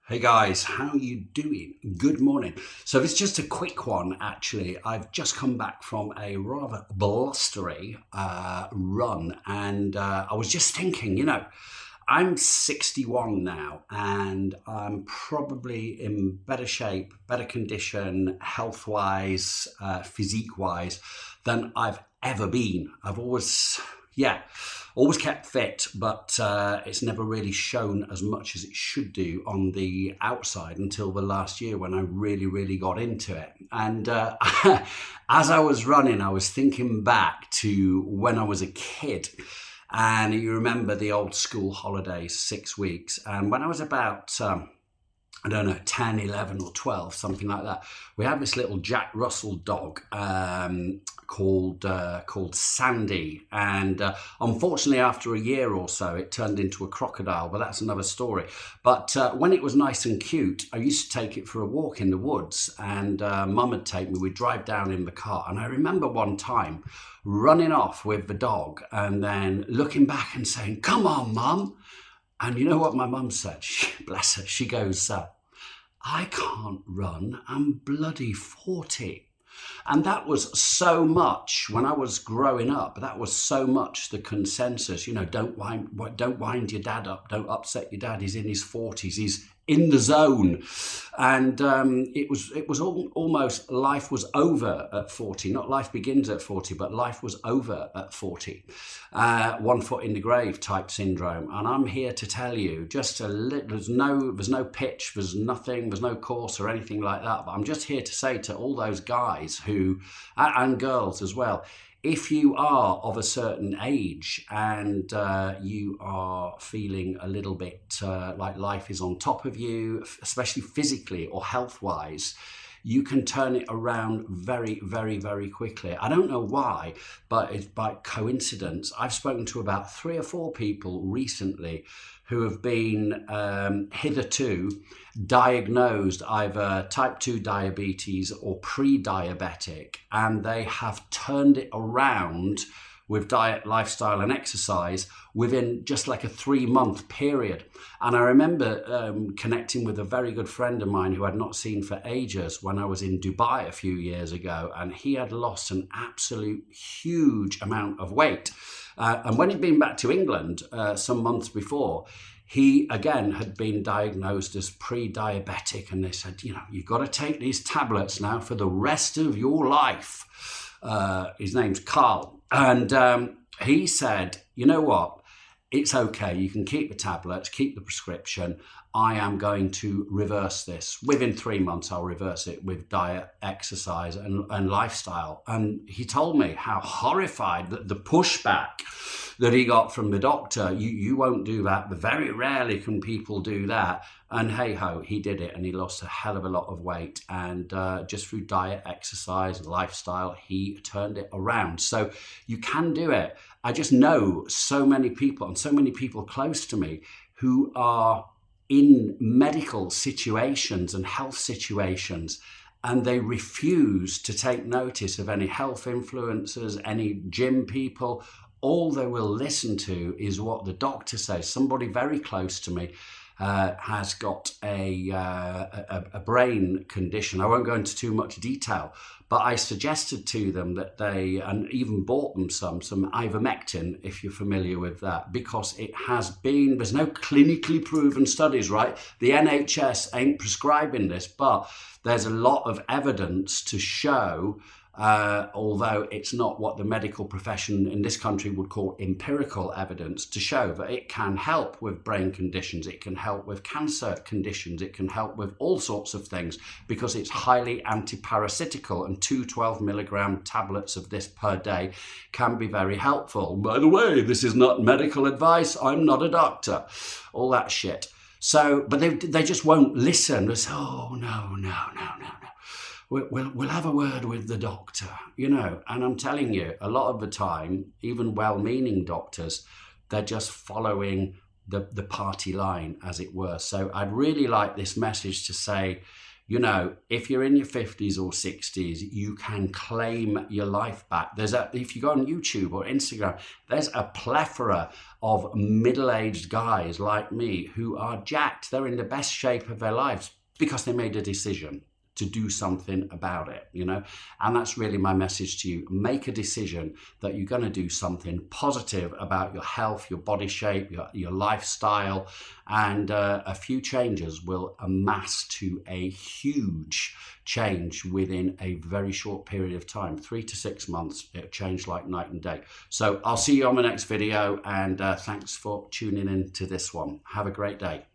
Hey guys, how are you doing? Good morning. So it's just a quick one actually. I've just come back from a rather blustery run and I was just thinking, I'm 61 now and I'm probably in better shape, better condition, health-wise, physique-wise than I've ever been. Yeah, always kept fit, but it's never really shown as much as it should do on the outside until the last year when I really, really got into it. And as I was running, I was thinking back to when I was a kid. And you remember the old school holidays, 6 weeks. And when I was about I don't know, 10, 11 or 12, something like that. We had this little Jack Russell dog called Sandy. And unfortunately, after a year or so, it turned into a crocodile, but that's another story. But when it was nice and cute, I used to take it for a walk in the woods and mum would take me, we'd drive down in the car. And I remember one time running off with the dog and then looking back and saying, "Come on, mum." And you know what my mum said? Bless her. She goes, "I can't run. I'm bloody 40." And that was so much when I was growing up. That was so much the consensus. Don't wind your dad up. Don't upset your dad. He's in his 40s. He's in the zone. And it was almost life was over at 40. Not life begins at 40, but life was over at 40. One foot in the grave type syndrome. And I'm here to tell you, just a little, there's no pitch, there's nothing, there's no course or anything like that. But I'm just here to say to all those guys and girls as well, if you are of a certain age and you are feeling a little bit like life is on top of you, especially physically or health-wise, you can turn it around very, very, very quickly. I don't know why, but it's by coincidence. I've spoken to about 3 or 4 people recently who have been hitherto diagnosed either type 2 diabetes or pre-diabetic, and they have turned it around with diet, lifestyle and exercise within just like a 3-month period. And I remember connecting with a very good friend of mine who I'd not seen for ages when I was in Dubai a few years ago, and he had lost an absolute huge amount of weight. And when he'd been back to England some months before, he again had been diagnosed as pre-diabetic, and they said, you've got to take these tablets now for the rest of your life. His name's Carl. And he said, you know what? It's okay. You can keep the tablets, keep the prescription. I am going to reverse this. Within 3 months, I'll reverse it with diet, exercise and lifestyle. And he told me how horrified that the pushback that he got from the doctor, you won't do that. But very rarely can people do that. And hey ho, he did it and he lost a hell of a lot of weight. And just through diet, exercise, lifestyle, he turned it around. So you can do it. I just know so many people and so many people close to me who are in medical situations and health situations, and they refuse to take notice of any health influencers, any gym people. All they will listen to is what the doctor says. Somebody very close to me has got a brain condition. I won't go into too much detail, but I suggested to them that and even bought them some ivermectin, if you're familiar with that, because there's no clinically proven studies, right? The NHS ain't prescribing this, but there's a lot of evidence to show, although it's not what the medical profession in this country would call empirical evidence, to show that it can help with brain conditions, it can help with cancer conditions, it can help with all sorts of things, because it's highly antiparasitical, and 12 milligram tablets of this per day can be very helpful. By the way, this is not medical advice, I'm not a doctor, all that shit. So, but they just won't listen. They say, oh, no. We'll have a word with the doctor, and I'm telling you, a lot of the time, even well-meaning doctors, they're just following the party line, as it were. So I'd really like this message to say, You know, if you're in your 50s or 60s, you can claim your life back. If you go on YouTube or Instagram, there's a plethora of middle-aged guys like me who are jacked. They're in the best shape of their lives because they made a decision to do something about it, you know? And that's really my message to you. Make a decision that you're going to do something positive about your health, your body shape, your lifestyle, and a few changes will amass to a huge change within a very short period of time. 3 to 6 months, it'll change like night and day. So I'll see you on the next video, and thanks for tuning in to this one. Have a great day.